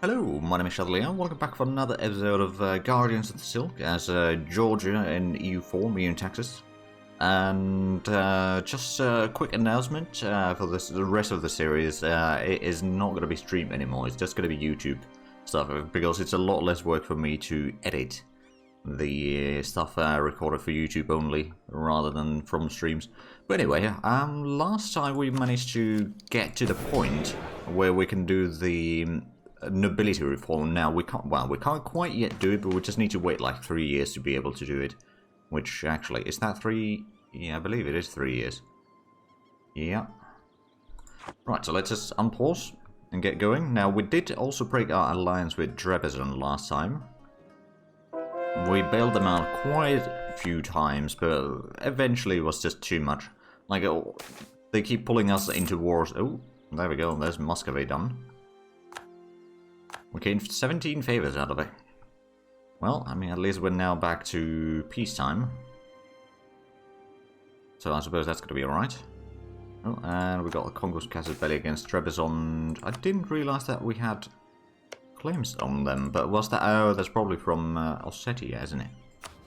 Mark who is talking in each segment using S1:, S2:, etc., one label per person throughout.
S1: Hello, my name is Shadley, welcome back for another episode of Guardians of the Silk as Georgia in EU4, me in Texas. And just a quick announcement for the rest of the series, it is not going to be streamed anymore, it's just going to be YouTube stuff, because it's a lot less work for me to edit the stuff recorded for YouTube only, rather than from streams. But anyway, last time we managed to get to the point where we can do the nobility reform. Now we can't quite yet do it, but we just need to wait like 3 years to be able to do it. Which actually, is that 3? Yeah, I believe it is 3 years. Yeah. Right, so let's just unpause and get going. Now we did also break our alliance with Trebizond last time. We bailed them out quite a few times, but eventually it was just too much. Like, they keep pulling us into wars. Oh, there we go, there's Muscovy done. We gained 17 favors out of it. Well, I mean, at least we're now back to peacetime. So I suppose that's going to be alright. Oh, and we got the Conquest Casus Belli against Trebizond. I didn't realize that we had claims on them, but was that... Oh, that's probably from Ossetia, isn't it?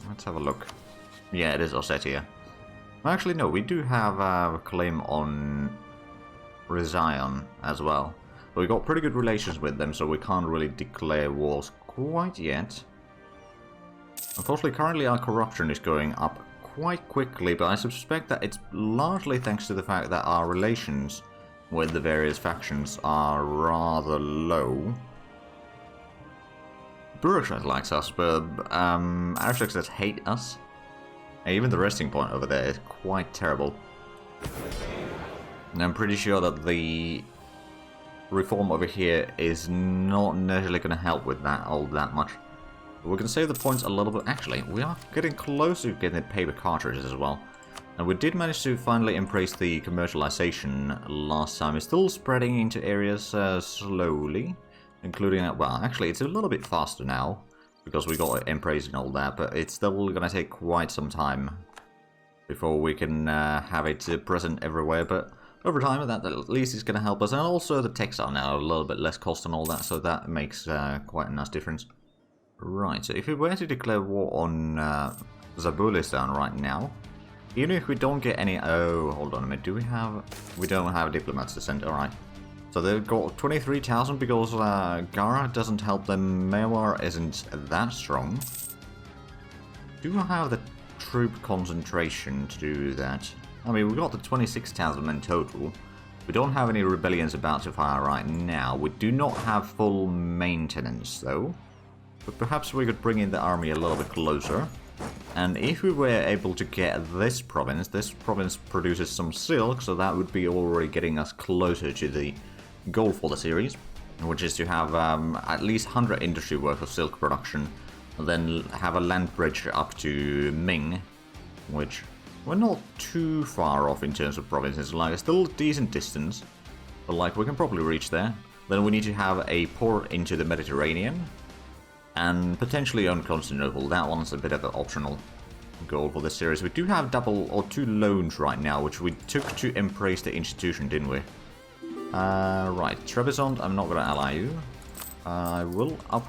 S1: Let's have a look. Yeah, it is Ossetia. Well, actually, no, we do have a claim on Rizaion as well. But we got pretty good relations with them, so we can't really declare wars quite yet. Unfortunately, currently our corruption is going up quite quickly, but I suspect that it's largely thanks to the fact that our relations with the various factions are rather low. Bureaucrats likes us, but aristocrats hate us. And even the resting point over there is quite terrible. And I'm pretty sure that the reform over here is not necessarily going to help with that all that much. But we can save the points a little bit. Actually, we are getting close to getting the paper cartridges as well. And we did manage to finally embrace the commercialization last time. It's still spreading into areas slowly, including... Well, actually, it's a little bit faster now, because we got embraced and all that, but it's still going to take quite some time before we can have it present everywhere, but over time, that at least is going to help us. And also the techs are now a little bit less cost and all that, so that makes quite a nice difference. Right, so if we were to declare war on Zabulistan right now, even if we don't get any... Oh, hold on a minute, do we have... We don't have diplomats to send, alright. So they've got 23,000 because Gara doesn't help them, Mewar isn't that strong. Do I have the troop concentration to do that? I mean, we've got the 26,000 men total. We don't have any rebellions about to fire right now. We do not have full maintenance, though. But perhaps we could bring in the army a little bit closer. And if we were able to get this province produces some silk, so that would be already getting us closer to the goal for the series, which is to have at least 100 industry worth of silk production, and then have a land bridge up to Ming, which... We're not too far off in terms of provinces, like, it's still a decent distance, but like, we can probably reach there. Then we need to have a port into the Mediterranean, and potentially on Constantinople. That one's a bit of an optional goal for this series. We do have double or 2 loans right now, which we took to embrace the institution, didn't we? Right, Trebizond, I'm not going to ally you. I will up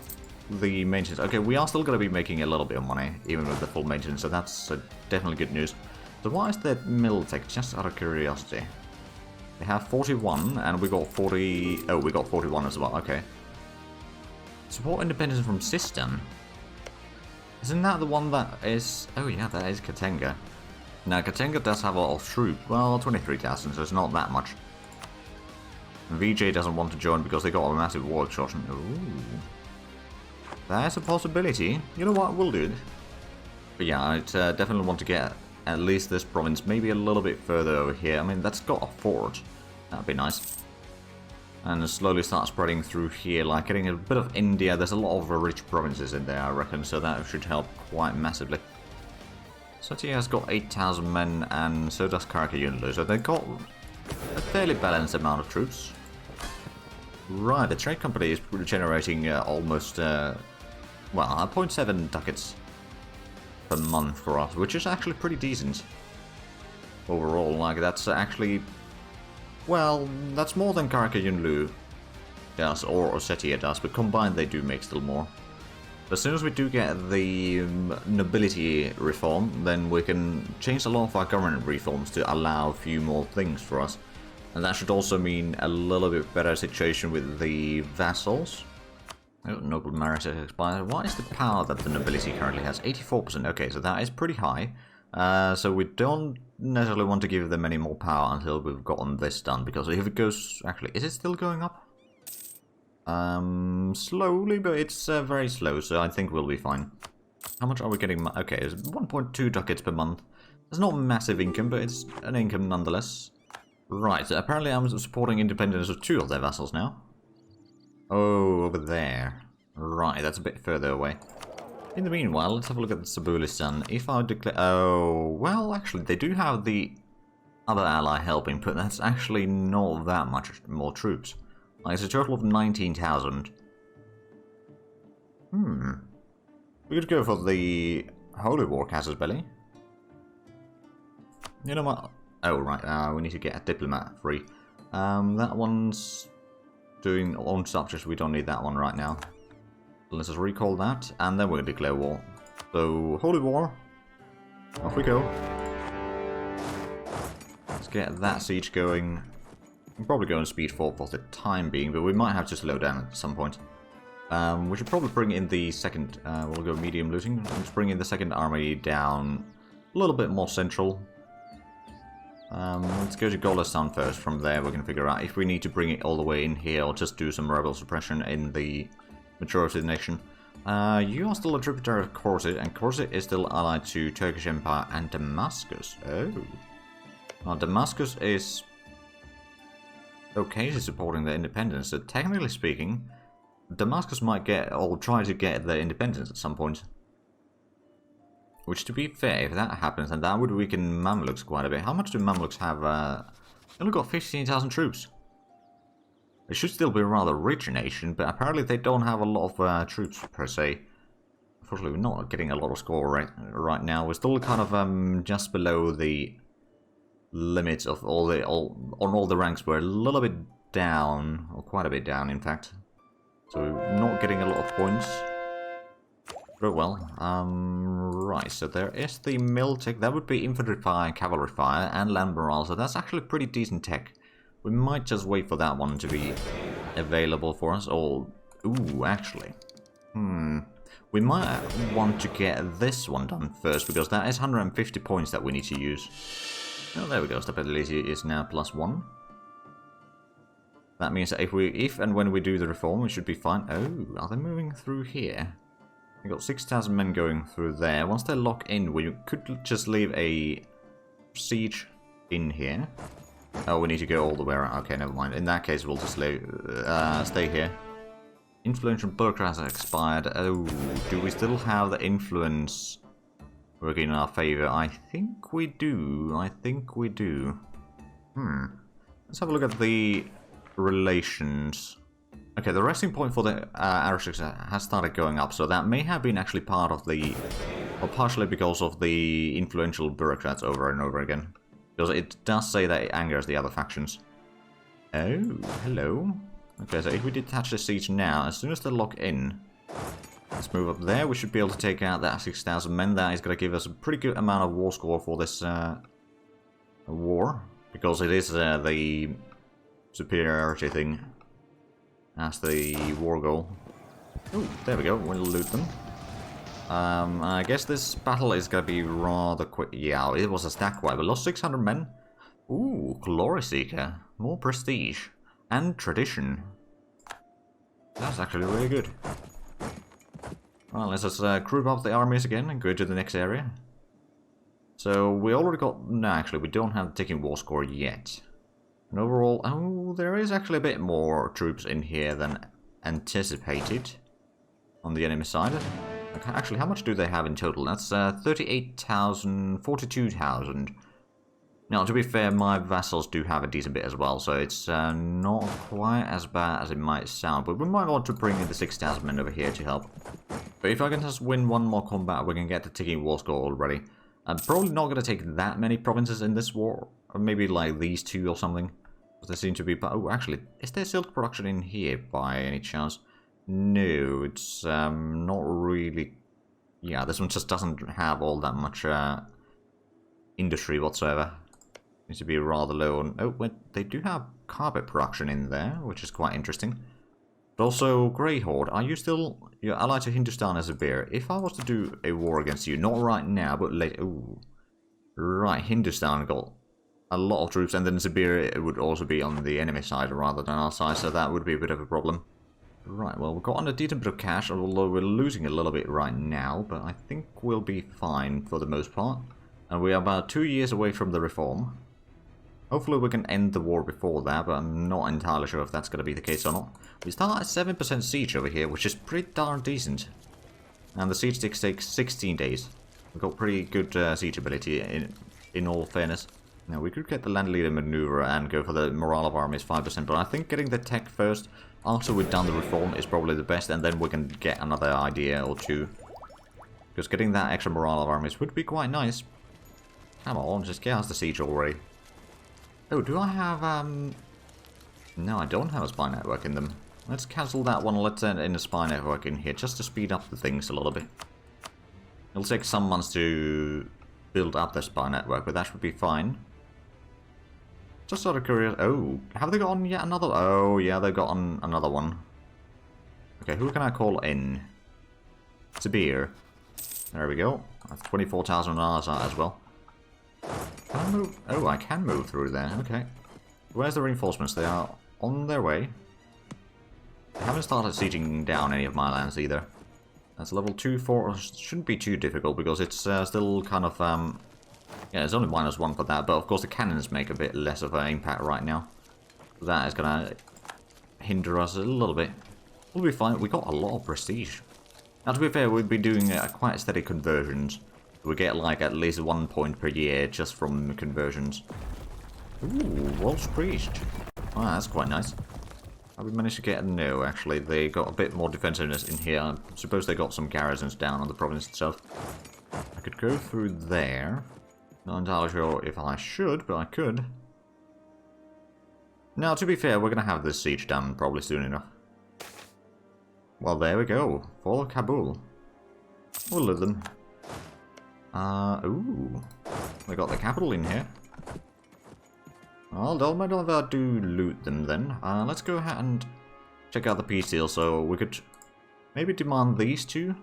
S1: the maintenance. Okay, we are still going to be making a little bit of money, even with the full maintenance, so that's definitely good news. So why is that Miltech, just out of curiosity? They have 41, and we got 40... Oh, we got 41 as well, okay. Support independence from Sistan. Isn't that the one that is... Oh yeah, that is Katenga. Now, Katenga does have a lot of troops. Well, 23,000, so it's not that much. VJ doesn't want to join because they got a massive war exhaustion. Ooh. That's a possibility. You know what, we'll do it. But yeah, I'd definitely want to get at least this province, maybe a little bit further over here. I mean, that's got a fort. That'd be nice. And slowly start spreading through here, like getting a bit of India. There's a lot of rich provinces in there, I reckon, so that should help quite massively. Setia has got 8,000 men, and so does Karakayunlu, so they've got a fairly balanced amount of troops. Right, the trade company is generating almost, well, 0.7 ducats per month for us, which is actually pretty decent overall. Like, that's actually, well, that's more than Karakayunlu does, or Ossetia does, but combined they do make still more. But as soon as we do get the nobility reform, then we can change a lot of our government reforms to allow a few more things for us. And that should also mean a little bit better situation with the vassals. Oh, noble marriage has expired. What is the power that the nobility currently has? 84%. Okay, so that is pretty high. So we don't necessarily want to give them any more power until we've gotten this done. Because if it goes... Actually, is it still going up? Slowly, but it's very slow, so I think we'll be fine. How much are we getting? Okay, it's 1.2 ducats per month. It's not massive income, but it's an income nonetheless. Right, so apparently I'm supporting independence of 2 of their vassals now. Oh, over there. Right, that's a bit further away. In the meanwhile, let's have a look at the Sabulistan. If I declare... Oh, well, actually, they do have the other ally helping, but that's actually not that much more troops. Like, it's a total of 19,000. We could go for the Holy War Casus Belli. You know what? Oh, right, we need to get a diplomat free. That one's doing own subjects. We don't need that one right now. Let's just recall that, and then we're going to declare war. So, Holy War. Off we go. Let's get that siege going. We'll probably go on speed 4 for the time being, but we might have to slow down at some point. We should probably bring in the second... we'll go medium looting. Let's bring in the second army down a little bit more central. Let's go to Golistan first. From there we can figure out if we need to bring it all the way in here or just do some rebel suppression in the majority of the nation. You are still a tributary of Corset, and Corset is still allied to Turkish Empire and Damascus. Oh. Well, Damascus is occasionally supporting their independence, so technically speaking, Damascus might get, or try to get their independence at some point. Which, to be fair, if that happens, then that would weaken Mamluks quite a bit. How much do Mamluks have? They only got 15,000 troops. They should still be a rather rich nation, but apparently they don't have a lot of troops, per se. Unfortunately, we're not getting a lot of score right now. We're still kind of just below the limits of on all the ranks. We're a little bit down, or quite a bit down, in fact. So we're not getting a lot of points. Very well. Right, so there is the mill tech. That would be infantry fire, cavalry fire, and land morale. So that's actually pretty decent tech. We might just wait for that one to be available for us. Or, ooh, actually. We might want to get this one done first, because that is 150 points that we need to use. Oh, there we go. Stability is now +1. That means that if and when we do the reform, we should be fine. Oh, are they moving through here? We've got 6,000 men going through there. Once they lock in, we could just leave a siege in here. Oh, we need to go all the way around. Okay, never mind. In that case, we'll just stay here. Influential bureaucrats are expired. Oh, do we still have the influence working in our favor? I think we do. I think we do. Let's have a look at the relations. Okay, the resting point for the Arishtiks has started going up, so that may have been actually part of the... or partially because of the influential bureaucrats over and over again. Because it does say that it angers the other factions. Oh, hello. Okay, so if we detach the siege now, as soon as they lock in... Let's move up there. We should be able to take out that 6,000 men. That is going to give us a pretty good amount of war score for this war. Because it is the superiority thing as the war goal. Oh, there we go. We'll loot them. I guess this battle is going to be rather quick. Yeah, it was a stack wipe. We lost 600 men. Ooh, Glory Seeker. More prestige. And tradition. That's actually really good. Well, let's just group up the armies again and go to the next area. So, we already got... No, actually, we don't have the ticking war score yet. And overall... Oh, there is actually a bit more troops in here than anticipated on the enemy side. Actually, how much do they have in total? That's 38,000, 42,000. Now, to be fair, my vassals do have a decent bit as well, so it's not quite as bad as it might sound. But we might want to bring in the 6,000 men over here to help. But if I can just win one more combat, we can get the ticking war score already. I'm probably not going to take that many provinces in this war. Or maybe like these two or something. There seem to be... Oh, actually, is there silk production in here by any chance? No, it's not really... Yeah, this one just doesn't have all that much industry whatsoever. Seems to be rather low on... Oh, wait, they do have carpet production in there, which is quite interesting. But also, Grey Horde, are you still... You're allied to Hindustan as a bear. If I was to do a war against you, not right now, but later... Ooh. Right, Hindustan got a lot of troops, and then Zabir would also be on the enemy side rather than our side, so that would be a bit of a problem. Right, well, we've got a decent bit of cash, although we're losing a little bit right now, but I think we'll be fine for the most part. And we are about 2 years away from the reform. Hopefully we can end the war before that, but I'm not entirely sure if that's going to be the case or not. We start at 7% siege over here, which is pretty darn decent. And the siege takes 16 days. We've got pretty good siege ability in all fairness. Now we could get the land leader maneuver and go for the morale of armies 5%, but I think getting the tech first, after we've done the reform, is probably the best, and then we can get another idea or two. Because getting that extra morale of armies would be quite nice. Come on, just get us the siege already. Oh, do I have, No, I don't have a spy network in them. Let's cancel that one, let's send in a spy network in here, just to speed up the things a little bit. It'll take some months to build up the spy network, but that should be fine. Just sort of curious. Oh, have they got on yet another? Oh, yeah, they've got on another one. Okay, who can I call in? Sabir. There we go. That's 24,000 on as well. Can I move? Oh, I can move through there. Okay. Where's the reinforcements? They are on their way. They haven't started sieging down any of my lands either. That's level 2, 4. Shouldn't be too difficult because it's still kind of... Yeah, it's only -1 for that, but of course the cannons make a bit less of an impact right now. That is going to hinder us a little bit. We'll be fine. We got a lot of prestige. Now, to be fair, we've been doing quite steady conversions. We get like at least 1 point per year just from conversions. Ooh, Wolf's Priest. Ah, that's quite nice. Have we managed to get... No, actually, they got a bit more defensiveness in here. I suppose they got some garrisons down on the province itself. I could go through there. Not entirely sure if I should, but I could. Now, to be fair, we're going to have this siege done probably soon enough. Well, there we go. Fall of Kabul. We'll live them. Ooh. We got the capital in here. Well, don't mind if I do loot them then. Let's go ahead and check out the peace deal. So we could maybe demand these two.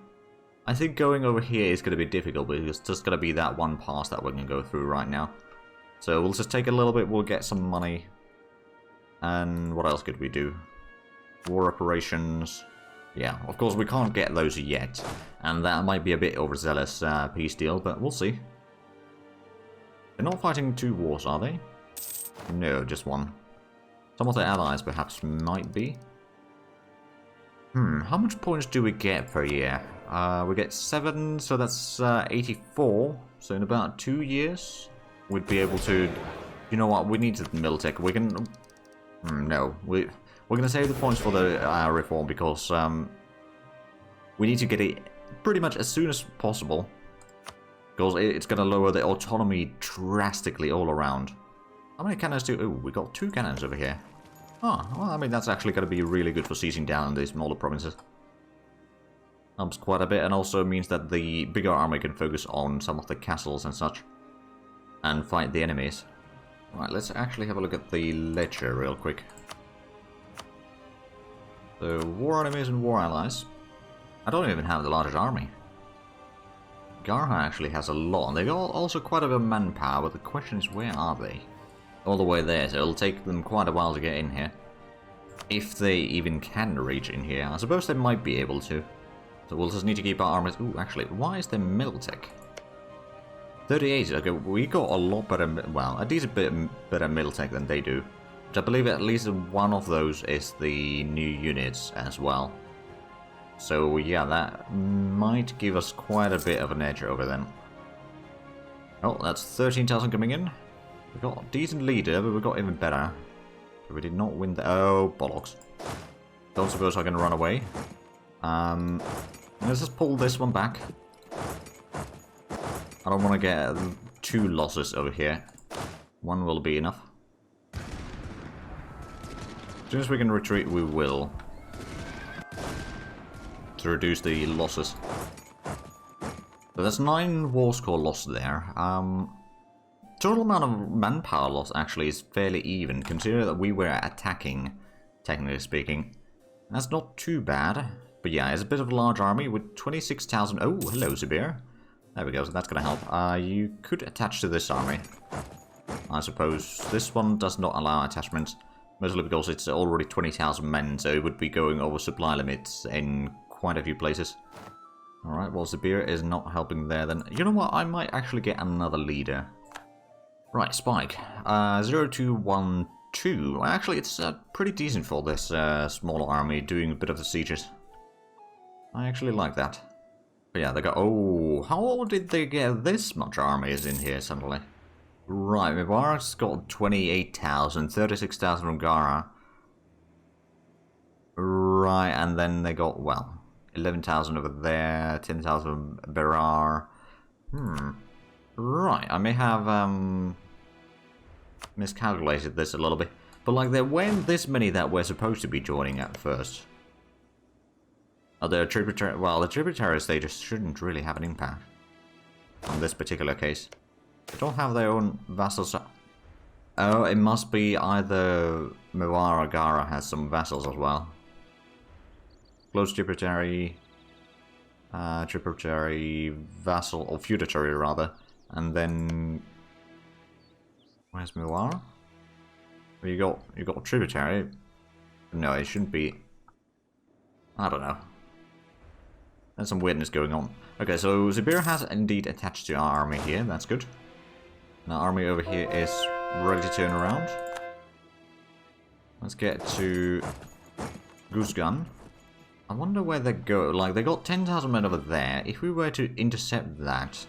S1: I think going over here is going to be difficult because it's just going to be that one pass that we're going to go through right now. So we'll just take a little bit, we'll get some money. And what else could we do? War operations. Yeah, of course we can't get those yet. And that might be a bit overzealous peace deal, but we'll see. They're not fighting 2 wars, are they? No, just one. Some of the allies perhaps might be. How much points do we get per year? We get 7, so that's 84. So in about 2 years, we'd be able to... You know what? We need the Miltech. We can... no, we're going to save the points for the reform because we need to get it pretty much as soon as possible. Because it's going to lower the autonomy drastically all around. How many cannons do... Oh, we got 2 cannons over here. Oh, well, I mean, that's actually going to be really good for sieging down these smaller provinces. Helps quite a bit, and also means that the bigger army can focus on some of the castles and such. And fight the enemies. Right, let's actually have a look at the ledger real quick. So, war enemies and war allies. I don't even have the largest army. Garha actually has a lot, and they've got also quite a bit of manpower, but the question is, where are they? All the way there, so it'll take them quite a while to get in here. If they even can reach in here. I suppose they might be able to. So we'll just need to keep our armies... Ooh, actually, why is there Miltech? 38, okay, we got a lot better... Well, a decent bit better Miltech than they do. Which I believe at least one of those is the new units as well. So yeah, that might give us quite a bit of an edge over them. Oh, that's 13,000 coming in. We got a decent leader, but we got even better. So we did not win the... Oh, bollocks. Don't suppose I can run away. Let's just pull this one back. I don't want to get 2 losses over here. 1 will be enough. As soon as we can retreat, we will. To reduce the losses. So that's 9 war score lost there. Total amount of manpower loss actually is fairly even, considering that we were attacking, technically speaking. That's not too bad. But yeah, it's a bit of a large army with 26,000. Oh, hello, Sibir. There we go, so that's gonna help. You could attach to this army. I suppose this one does not allow attachments. Mostly because it's already 20,000 men, so it would be going over supply limits in quite a few places. Alright, well, Sibir is not helping there then. You know what, I might actually get another leader. Right, Spike. 0212. Actually, it's pretty decent for this smaller army doing a bit of the sieges. I actually like that. But yeah, they got... Oh, how did they get this much armies in here suddenly? Right, Mubarak's got 28,000, 36,000 from Gara. Right, and then they got, well, 11,000 over there, 10,000 Berar. Right, I may have miscalculated this a little bit. But like, there weren't this many that were supposed to be joining at first. Oh, the tributary... Well, the tributary stages shouldn't really have an impact on this particular case. They don't have their own vassals. Oh, it must be either Mewar or Gara has some vassals as well. Close tributary, vassal, or feudatory rather, and then where's Mewar? Well, you got tributary. No, it shouldn't be. I don't know. There's some weirdness going on. Okay, so Sibir has indeed attached to our army here. That's good. Now, army over here is ready to turn around. Let's get to Guzgan. I wonder where they go. Like, they got 10,000 men over there. If we were to intercept that...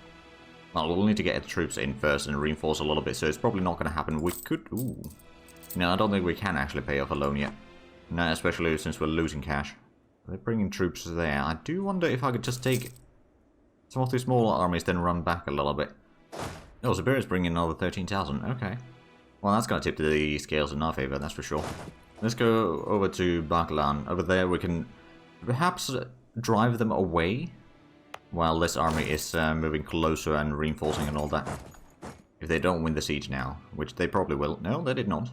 S1: Well, we'll need to get the troops in first and reinforce a little bit, so it's probably not going to happen. We could... Ooh. No, I don't think we can actually pay off a loan yet. No, especially since we're losing cash. They're bringing troops there. I do wonder if I could just take some of these smaller armies, then run back a little bit. Oh, Sibir is bringing another 13,000. Okay. Well, that's going to tip the scales in our favor, that's for sure. Let's go over to Baklan. Over there, we can perhaps drive them away while this army is moving closer and reinforcing and all that. If they don't win the siege now, which they probably will. No, they did not.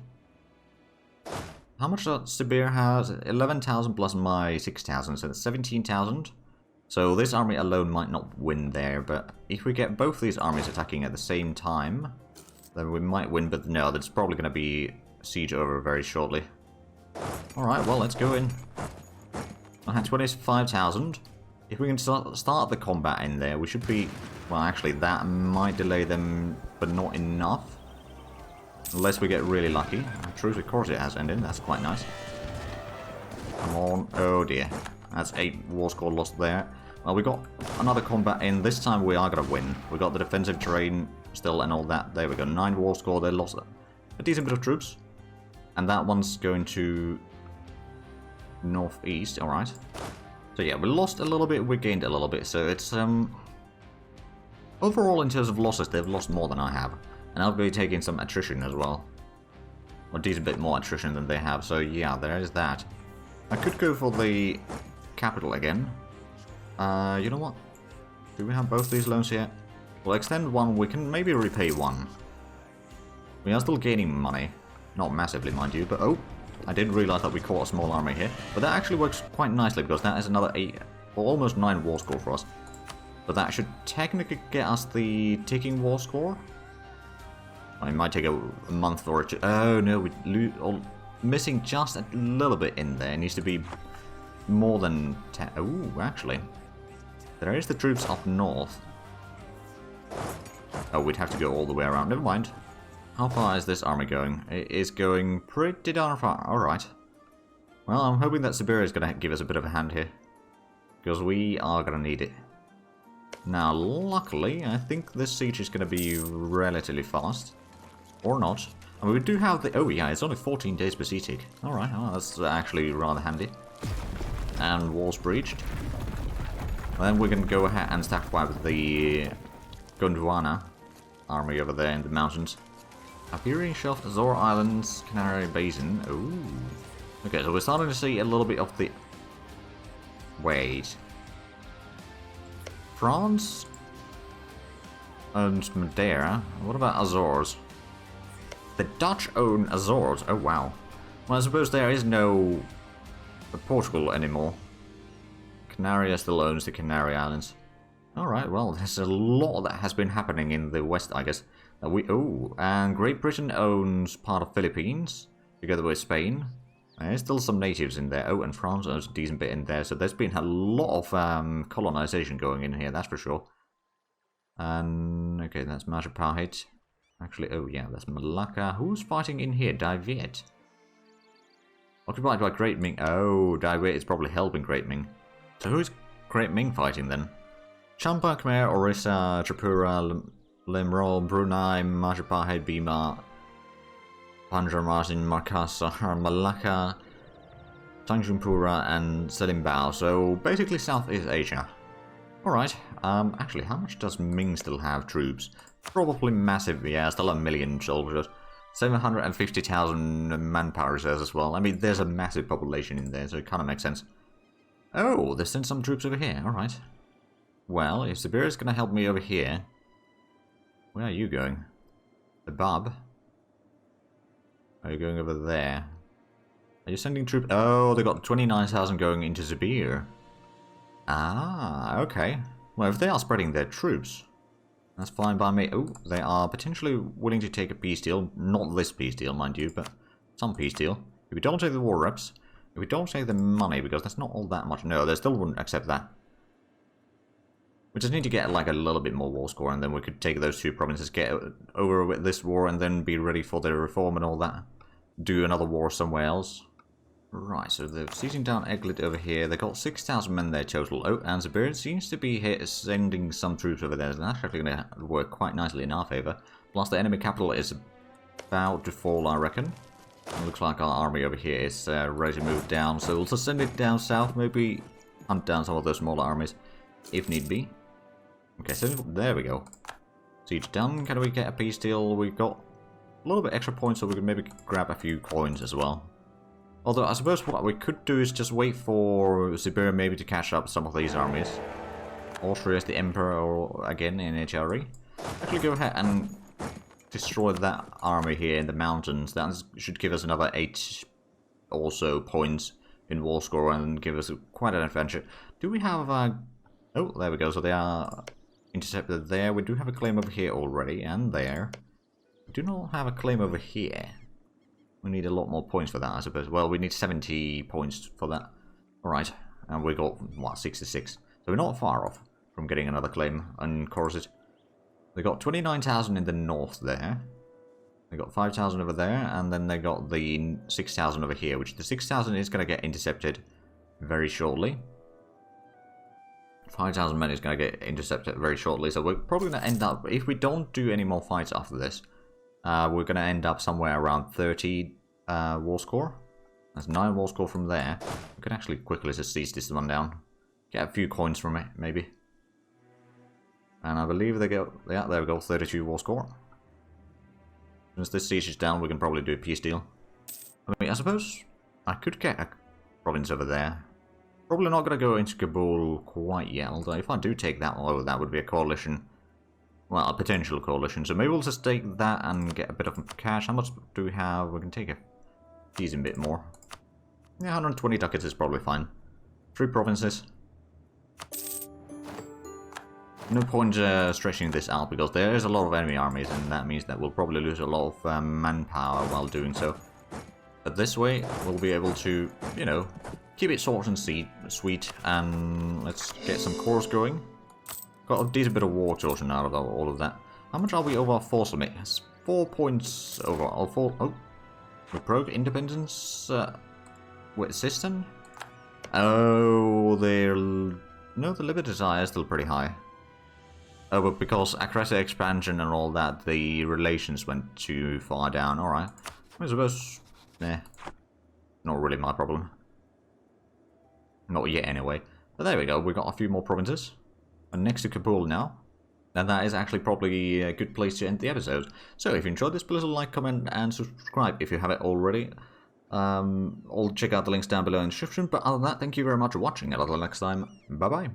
S1: How much does Sibir has? 11,000 plus my 6,000, so that's 17,000. So this army alone might not win there, but if we get both these armies attacking at the same time, then we might win, but no, that's probably going to be siege over very shortly. Alright, well, let's go in. I had 25,000. If we can start the combat in there, we should be... Well, actually, that might delay them, but not enough. Unless we get really lucky. Truce with course it has ended, that's quite nice. Come on, oh dear. That's 8 war score lost there. Well, we got another combat in. This time we are going to win. We got the defensive terrain still and all that. There we go. 9 war score. They lost a decent bit of troops. And that one's going to northeast. Alright. So yeah, we lost a little bit. We gained a little bit. So it's... Overall, in terms of losses, they've lost more than I have. And I'll be taking some attrition as well. Or a decent bit more attrition than they have. So yeah, there is that. I could go for the capital again. You know what? Do we have both these loans here? We'll extend one, we can maybe repay one. We are still gaining money. Not massively, mind you, but oh, I didn't realize that we caught a small army here. But that actually works quite nicely, because that is another 8, or almost 9 war score for us. But that should technically get us the ticking war score. It might take a month or two. Oh no, we're missing just a little bit in there. It needs to be more than 10. Oh, actually. There is the troops up north. Oh, we'd have to go all the way around. Never mind. How far is this army going? It is going pretty darn far. Alright. Well, I'm hoping that Siberia is going to give us a bit of a hand here. Because we are going to need it. Now, luckily, I think this siege is going to be relatively fast. Or not. I mean, we do have the... Oh, yeah, it's only 14 days per siege. Alright, well, that's actually rather handy. And walls breached. Then we can go ahead and stack wipe the Gondwana army over there in the mountains. Iberian Shelf, Azore Islands, Canary Basin. Ooh. Okay, so we're starting to see a little bit of the... Wait. France owns Madeira. What about Azores? The Dutch own Azores. Oh, wow. Well, I suppose there is no Portugal anymore. Canary still owns the Canary Islands. Alright, well, there's a lot that has been happening in the west, I guess. And Great Britain owns part of Philippines, together with Spain. There's still some natives in there. Oh, and France owns a decent bit in there, so there's been a lot of colonization going in here, that's for sure. And, okay, that's Majapahit. Actually, oh yeah, that's Malacca. Who's fighting in here? Dai Viet. Occupied by Great Ming. Oh, Dai Viet is probably helping Great Ming. So who's Great Ming fighting then? Champa, Khmer, Orissa, Tripura, Limrol, Brunei, Majapahit, Bima, Banjarmasin, Makassar, Malacca, Tanjungpura, and Selimbao. So basically Southeast Asia. Alright, actually, how much does Ming still have troops? Probably massive, yeah, still 1 million soldiers. 750,000 manpower reserves as well. I mean, there's a massive population in there, so it kind of makes sense. Oh, they sent some troops over here, alright. Well, if Siberia's gonna help me over here... Where are you going? The Bab? Are you going over there? Are you sending troops? Oh, they got 29,000 going into Siberia. Ah, okay. Well, if they are spreading their troops, that's fine by me. Oh, they are potentially willing to take a peace deal. Not this peace deal, mind you, but some peace deal. If we don't take the war reps, if we don't take the money, because that's not all that much. No, they still wouldn't accept that. We just need to get like a little bit more war score, and then we could take those two provinces, get over with this war, and then be ready for the reform and all that. Do another war somewhere else. Right, so they're sieging down Eglit over here. They got 6,000 men there total. Oh, and Siberia seems to be here sending some troops over there. So that's actually going to work quite nicely in our favour. Plus, the enemy capital is about to fall, I reckon. It looks like our army over here is ready to move down. So we'll just send it down south, maybe hunt down some of those smaller armies, if need be. Okay, so there we go. Siege done. Can we get a peace deal? We've got a little bit extra points, so we can maybe grab a few coins as well. Although, I suppose what we could do is just wait for Siberia maybe to catch up some of these armies. Austria is the Emperor again in HRE. Actually go ahead and destroy that army here in the mountains. That should give us another 8 or so points in war score and give us quite an adventure. Do we have oh, there we go. So they are intercepted there. We do have a claim over here already, and there. We do not have a claim over here. We need a lot more points for that, I suppose. Well, we need 70 points for that. Alright, and we got, what, 66. So we're not far off from getting another claim on Corset. They got 29,000 in the north there. They got 5,000 over there, and then they got the 6,000 over here, which the 6,000 is going to get intercepted very shortly. 5,000 men is going to get intercepted very shortly, so we're probably going to end up, if we don't do any more fights after this, we're going to end up somewhere around 30 war score. That's 9 war score from there. We could actually quickly just seize this one down. Get a few coins from it, maybe. And I believe they go, yeah, there we go, 32 war score. Since this siege is down, we can probably do a peace deal. I mean, I suppose I could get a province over there. Probably not going to go into Kabul quite yet, although if I do take that one, that would be a coalition. Well, a potential coalition. So maybe we'll just take that and get a bit of cash. How much do we have? We can take a decent bit more. Yeah, 120 ducats is probably fine. 3 provinces. No point stretching this out because there is a lot of enemy armies, and that means that we'll probably lose a lot of manpower while doing so. But this way, we'll be able to, you know, keep it short and sweet, and let's get some cores going. Got a decent bit of war torsion out of all of that. How much are we over our force limit? It's 4 points over our force. Oh, reprogue independence with system. Oh, they're no, the liberty desire is still pretty high. Oh, but because aggressive expansion and all that, the relations went too far down. All right, I suppose. Nah, not really my problem. Not yet, anyway. But there we go. We got a few more provinces. And next to Kabul now. And that is actually probably a good place to end the episode. So if you enjoyed this, please like, comment, and subscribe if you haven't already. I'll check out the links down below in the description, but other than that, thank you very much for watching, and until next time, bye bye.